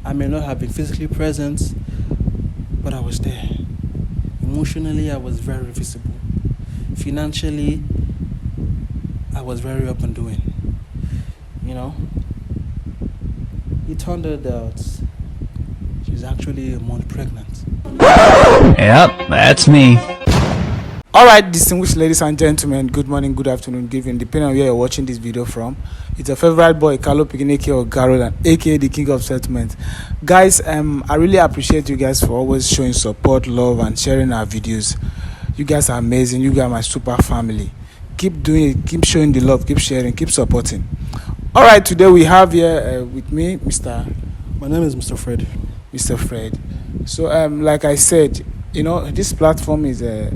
I may not have been physically present, but I was there. Emotionally, I was very visible. Financially, I was very up and doing. It turned out that she's actually a month pregnant. Yep, that's me. All right, distinguished ladies and gentlemen, good morning, good afternoon, good evening, depending on where you're watching this video from. It's your favorite boy, Carlo Pikineke or Garolan, aka the King of Settlement. Guys, I really appreciate you guys for always showing support, love, and sharing our videos. You guys are amazing. You guys are my super family. Keep doing it. Keep showing the love. Keep sharing. Keep supporting. All right, today we have here with me, My name is Mr. Fred. Mr. Fred. So, like I said, this platform is a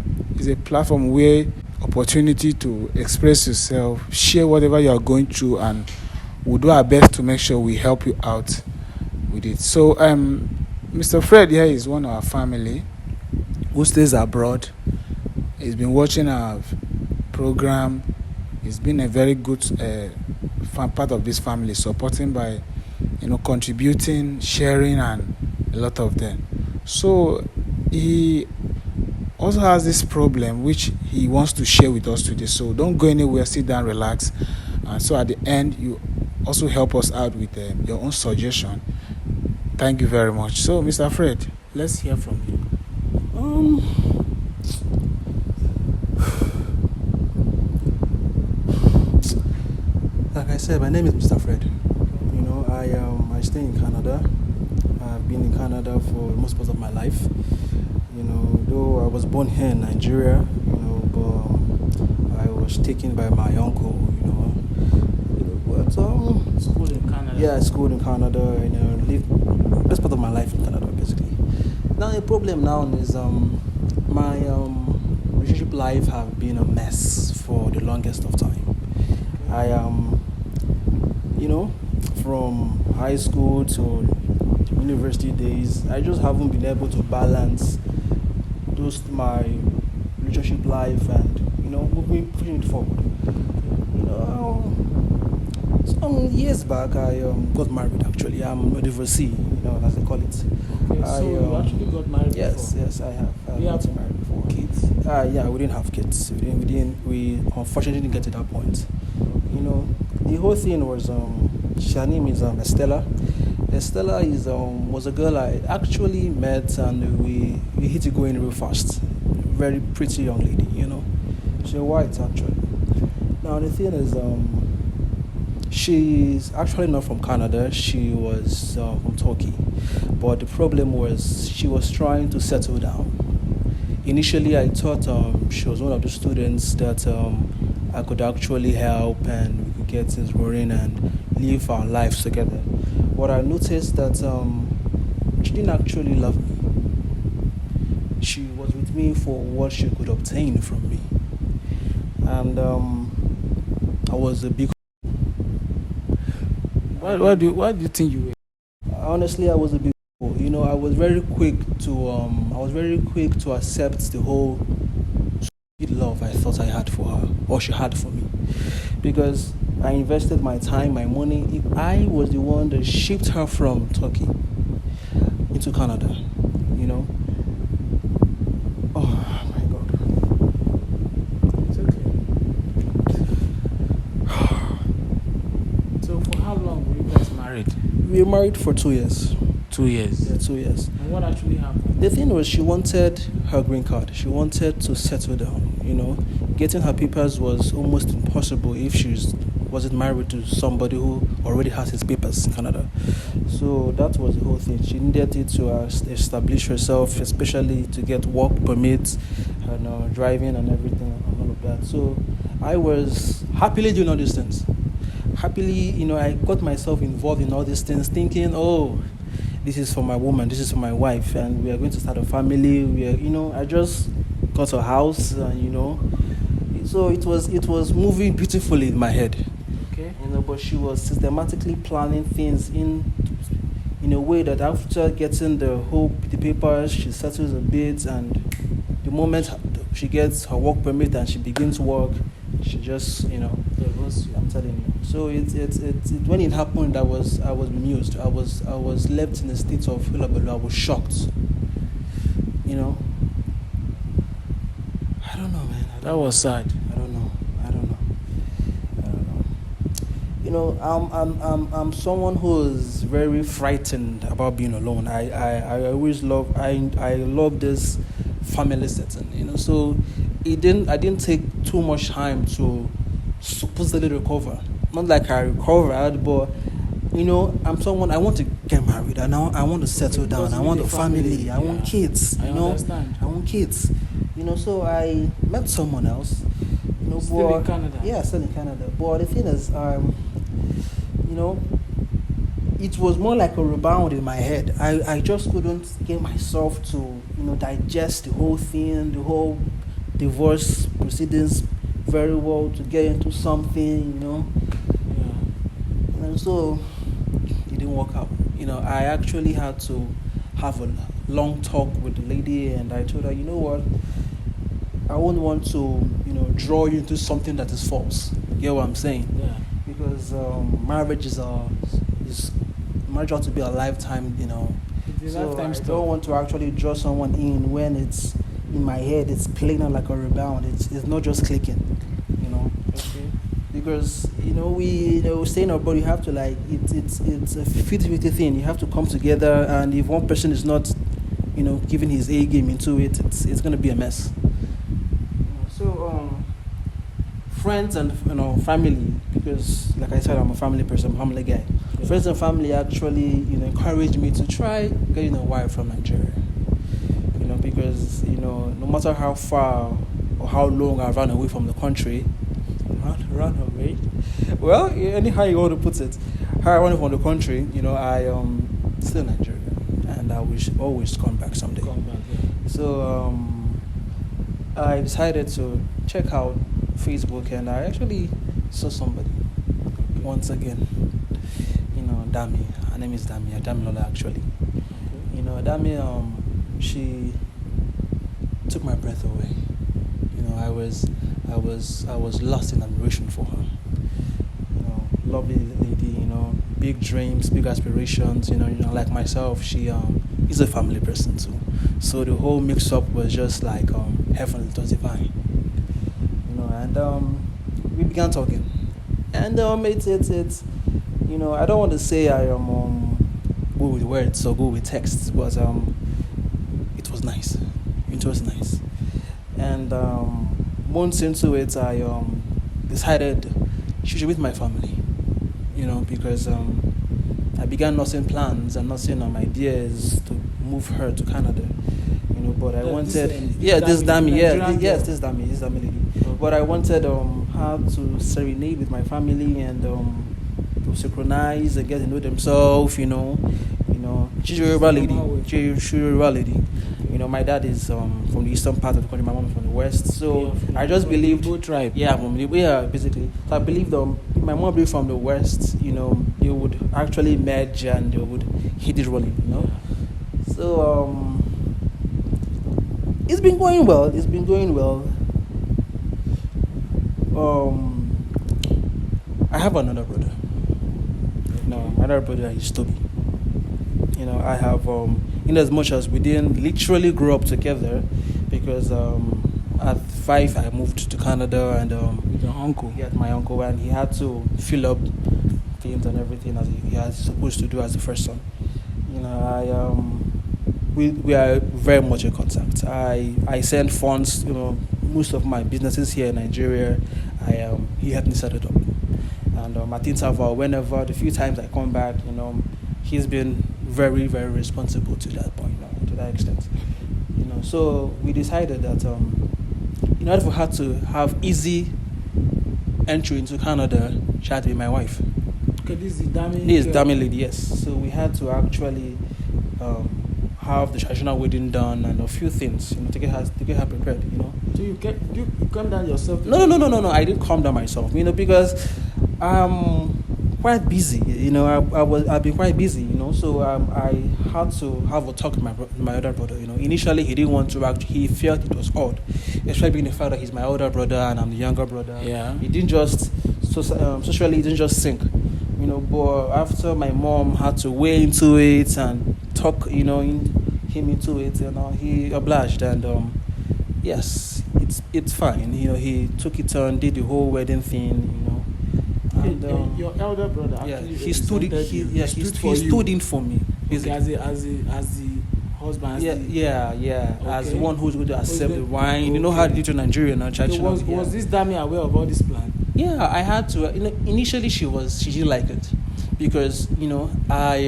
platform where opportunity to express yourself, share whatever you are going through, and we'll do our best to make sure we help you out with it. So, Mr. Fred here is one of our family who stays abroad. He's been watching our program. He's been a very good part of this family, supporting by, contributing, sharing, and a lot of them. So he also has this problem which he wants to share with us today. So don't go anywhere, sit down, relax. And so at the end, you also help us out with your own suggestion. Thank you very much. So, Mr. Fred, let's hear from you. Like I said, my name is Mr. Fred. I stay in Canada. I've been in Canada for most part of my life. Though I was born here in Nigeria, but I was taken by my uncle. School in Canada. Yeah, I schooled in Canada. Lived best part of my life in Canada, basically. Now the problem now is my relationship life have been a mess for the longest of time. I from high school to university days, I just haven't been able to balance my relationship life and pushing it forward. Some years back I got married. Actually, I'm a divorcee, as they call it. Okay, so you actually got married yes, before? Yes, I have. You have married before? Kids? Yeah, we didn't have kids. We unfortunately didn't get to that point. The whole thing was her name is Estella. Estella was a girl I actually met, and we hit it going real fast. Very pretty young lady, She's white actually. Now the thing is, she's actually not from Canada. She was from Turkey, but the problem was she was trying to settle down. Initially, I thought she was one of the students that I could actually help, and we could get things rolling and live our lives together. But I noticed that she didn't actually love me. She was with me for what she could obtain from me, and I was a big. Why do you think you were? Honestly, I was a big. I was very quick to accept the whole sweet love I thought I had for her, or she had for me, because I invested my time, my money. I was the one that shipped her from Turkey into Canada. Oh my God. It's okay. So for how long were you guys married? We were married for 2 years. 2 years. Yeah, 2 years. And what actually happened? The thing was, she wanted her green card. She wanted to settle down. Getting her papers was almost impossible if she wasn't married to somebody who already has his papers in Canada. So that was the whole thing. She needed it to establish herself, especially to get work permits and driving and everything and all of that. So I was happily doing all these things. Happily, I got myself involved in all these things, thinking, oh, this is for my woman, this is for my wife, and we are going to start a family. I just got a house, so it was moving beautifully in my head. Okay. But she was systematically planning things in a way that after getting the papers, she settles a bit, and the moment she gets her work permit and she begins work, She just, Divorce you. I'm telling you. So when it happened, I was bemused. I was left in a state of hullabaloo. I was shocked. You know. I don't know, man. That was sad. I don't know. I'm someone who is very frightened about being alone. I always I love this family setting. So I didn't take too much time to supposedly recover. Not like I recovered, but I'm someone, I want to get married and I want to settle down. Because I you want need a a family. family. I want Yeah. kids. I understand. I want kids. So I met someone else. Still in Canada? Yeah, still in Canada. But the thing is, it was more like a rebound in my head. I just couldn't get myself to, digest the whole thing, the whole divorce proceedings very well, to get into something, Yeah. And so it didn't work out. I actually had to have a long talk with the lady, and I told her, you know what, I won't want to, draw you into something that is false. You get what I'm saying? Yeah. Because marriage is marriage ought to be a lifetime, It's a So lifetime I stuff. don't want to actually draw someone in when it's in my head. It's playing out like a rebound. It's not just clicking, Okay. because we saying about, you have to, like, it's a 50-50 thing. You have to come together, and if one person is not giving his A game into it, it's going to be a mess. So friends and family, because like I said, I'm a family person, I'm a family guy. Yeah. Friends and family actually encouraged me to try getting a wife from Nigeria. Because no matter how far or how long I've run away from the country, run away. Well, anyhow you want to put it, how I run from the country, I still Nigerian, and I will always come back someday. Come back, yeah. So I decided to check out Facebook, and I actually saw somebody once again. Dami. Her name is Dami. Dami Lola, actually. Okay. Dami, she took my breath away. I was lost in admiration for her. Lovely lady. Big dreams, big aspirations. Like myself, she is a family person too. So the whole mix-up was just like heaven. It was divine. And we began talking, and it's I don't want to say I am good with words or good with texts, but it was nice. It was nice. And months into it, I decided she should meet my family. Because I began nursing plans and nursing ideas to move her to Canada. But I wanted, this Dami, this Dami lady. Okay. But I wanted her to serenade with my family, and to synchronize and get to know themselves. She's a Yoruba lady. She's a Yoruba lady. My dad is from the eastern part of the country. My mom is from the west. So I just believed. Igbo tribe. Yeah, basically. So I believed my mom being from the west, they would actually merge and they would hit it rolling, So it's been going well. I have another brother. Another brother is Toby. I have in as much as we didn't literally grow up together, because at 5 I moved to Canada, and With your uncle. he had my uncle, and he had to fill up things and everything as he was supposed to do as the first son. We are very much in contact. I send funds. Most of my businesses here in Nigeria, he helped me set it up. And at interval, whenever the few times I come back, he's been very, very responsible to that point, to that extent. So we decided that in order for her to have easy entry into Canada, she had to be my wife. Okay, this is Dami. This is Dami lady, yes. So we had to actually have the traditional wedding done and a few things, to get her prepared, So you calm down yourself? No. I didn't calm down myself, because I'm quite busy. I've been quite busy, So I had to have a talk with my older brother. Initially he didn't want to act. He felt it was odd, especially being the fact that he's my older brother and I'm the younger brother. Yeah. It didn't just socially, it didn't just sync. But after my mom had to weigh into it and talk, him into it, he obliged, and yes, it's fine. He took it on, did the whole wedding thing. And your elder brother yeah, actually he stood. He stood in for me. Okay, as the husband. As the Okay. one who's going to accept the wine. Okay. You know how they do it in Nigeria now, So traditional. was this Dami aware of all this plan? Yeah, I had to. Initially, she didn't like it because I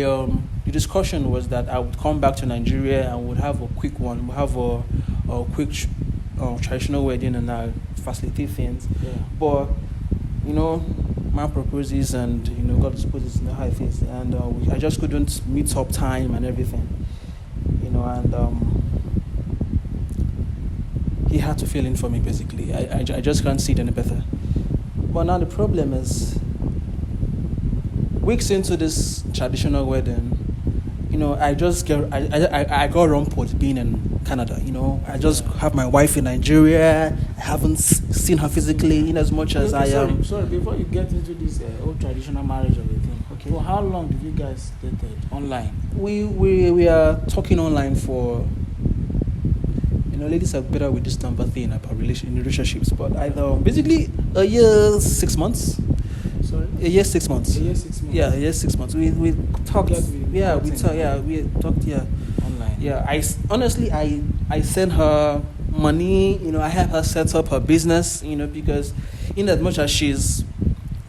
the discussion was that I would come back to Nigeria and would have a quick one, we'll have a quick traditional wedding and I facilitate things. Yeah. But man proposes and God disposes, how it is, and I just couldn't meet up time and everything, and he had to fill in for me basically. I just can't see it any better. But now the problem is, weeks into this traditional wedding, I got rumpled being in Canada. I just have my wife in Nigeria. I haven't seen her physically in as much as I am. Sorry, before you get into this old traditional marriage of a thing, Okay. for how long did you guys dated online? We are talking online for. Ladies are better with this number thing about relationships, but either basically a year 6 months. Sorry? A year 6 months. A year 6 months. Yeah, a year 6 months. We talked. Yeah, We talked. Yeah. Online. Yeah, I sent her money. I help her set up her business. Because in as much as she's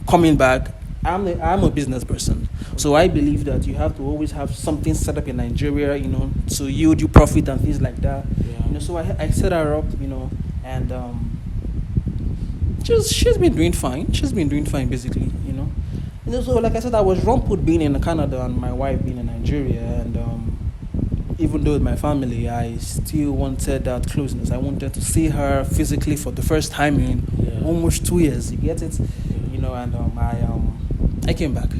coming back, I'm a business person, so I believe that you have to always have something set up in Nigeria, to yield you profit and things like that. Yeah. So I set her up, and she's been doing fine. She's been doing fine basically, So like I said, I was rumpled being in Canada and my wife being in Nigeria, and even though with my family, I still wanted that closeness. I wanted to see her physically for the first time in almost 2 years. You get it, and I came back.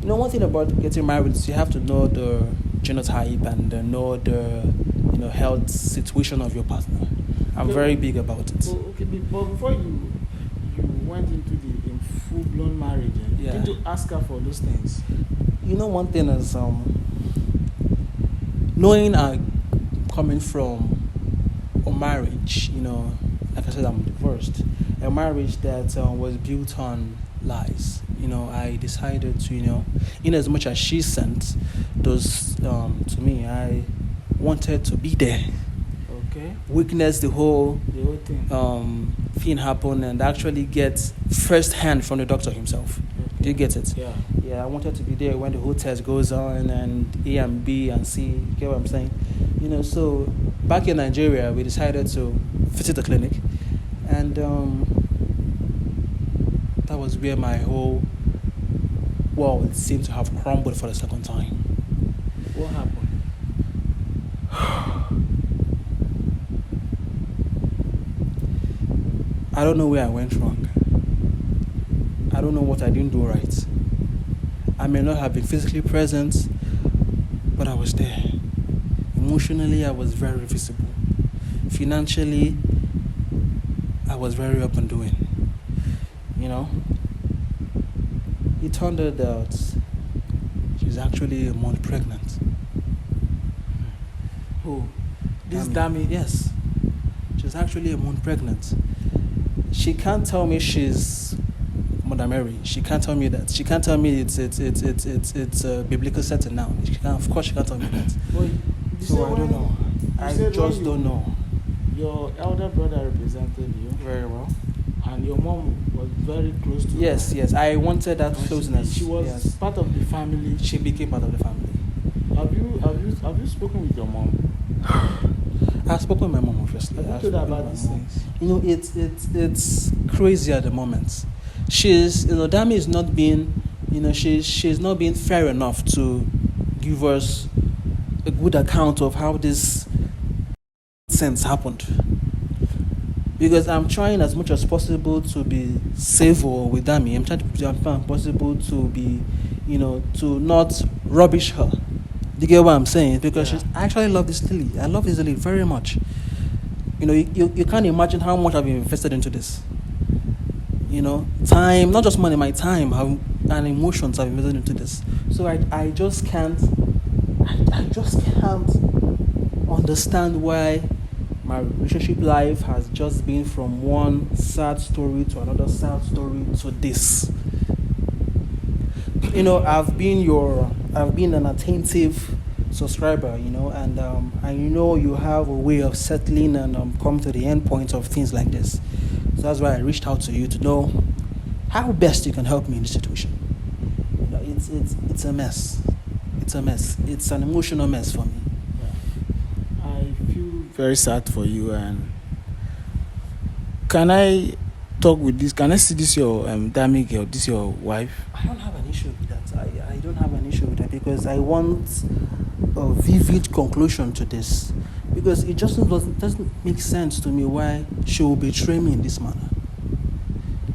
One thing about getting married is you have to know the genotype and know the health situation of your partner. I'm very big about it. Okay, but before you went into the full-blown marriage, did you ask her for those things? One thing is knowing I'm coming from a marriage, like I said, I'm divorced, a marriage that was built on lies. I decided to, in as much as she sent those to me, I wanted to be there. Okay. Witness the whole thing. Thing happen and actually get first hand from the doctor himself. Okay. Do you get it? Yeah. Yeah, I wanted to be there when the whole test goes on and A and B and C. You get what I'm saying? So back in Nigeria, we decided to visit the clinic, and that was where my whole world seemed to have crumbled for the second time. What happened? I don't know where I went wrong. I don't know what I didn't do right. I may not have been physically present, but I was there. Emotionally, I was very visible. Financially, I was very up and doing. It turned out that she's actually a month pregnant. Who? This Dami? Yes. She's actually a month pregnant. She can't tell me she's Mother Mary. She can't tell me that. She can't tell me it's a biblical setting now. Of course she can't tell me that. So I don't know. I just don't know. Your elder brother represented you very well, and your mom was very close to you. Yes. I wanted that closeness. She was part of the family. She became part of the family. Have you spoken with your mom? I've spoken with my mom, obviously. What told her about these things? It's crazy at the moment. Dami is not being, she's not being fair enough to give us a good account of how this sense happened. because I'm trying as much as possible to be civil with Dami. I'm trying to do as much as possible to be, to not rubbish her. You get what I'm saying? Because I actually love this lily. I love this lily very much. You can't imagine how much I've invested into this. Time, not just money, my time and emotions I've invested into this. So I just can't understand why my relationship life has just been from one sad story to another sad story to this. I've been an attentive subscriber, and I know you have a way of settling and come to the end point of things like this. So that's why I reached out to you to know how best you can help me in this situation. It's a mess. It's a mess. It's an emotional mess for me. I feel very sad for you. And can I talk with this? Can I see this your Dami girl? This your wife? I don't have an issue with that. I don't have an issue with that because I want a vivid conclusion to this. Because it just doesn't make sense to me why she will betray me in this manner.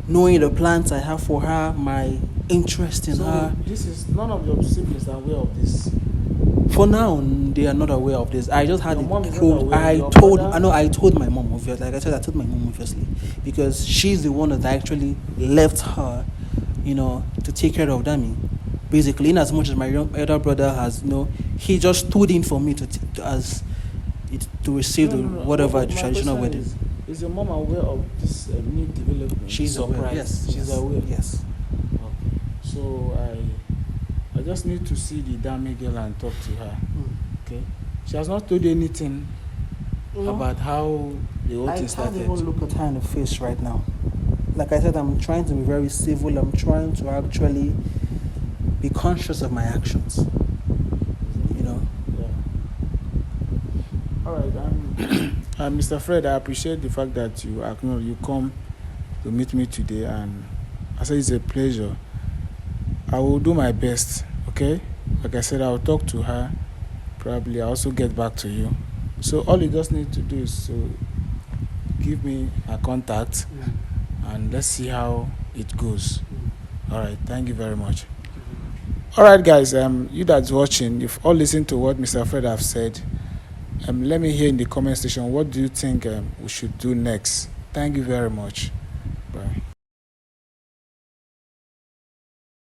Knowing the plans I have for her, my interest in her. This is none of your siblings are aware of this. For now, they are not aware of this. I just had Your mom it is not told. aware. I Your told. mother? I know. I told my mom obviously. Like I said, I told my mom obviously because she's the one that actually left her, to take care of Dami. Basically, in as much as my elder brother has, he just stood in for me to receive whatever My traditional question wedding. Is your mom aware of this new development? She's aware. Surprise? Yes, She's aware. Yes. Okay. So I just need to see the Dami girl and talk to her. Okay. She has not told you anything about how the whole thing started. I can't even look at her in the face right now. Like I said, I'm trying to be very civil. I'm trying to actually be conscious of my actions. Yeah. All right. Mr. Fred, I appreciate the fact that you come to meet me today, and I say it's a pleasure. I will do my best. Okay. Like I said, I'll talk to her. Probably I'll also get back to you. So all you just need to do is to give me a contact, and let's see how it goes. All right. Thank you very much. All right, guys. You that's watching, you've all listened to what Mr. Fred have said. Let me hear in the comment section, what do you think we should do next? Thank you very much. Bye.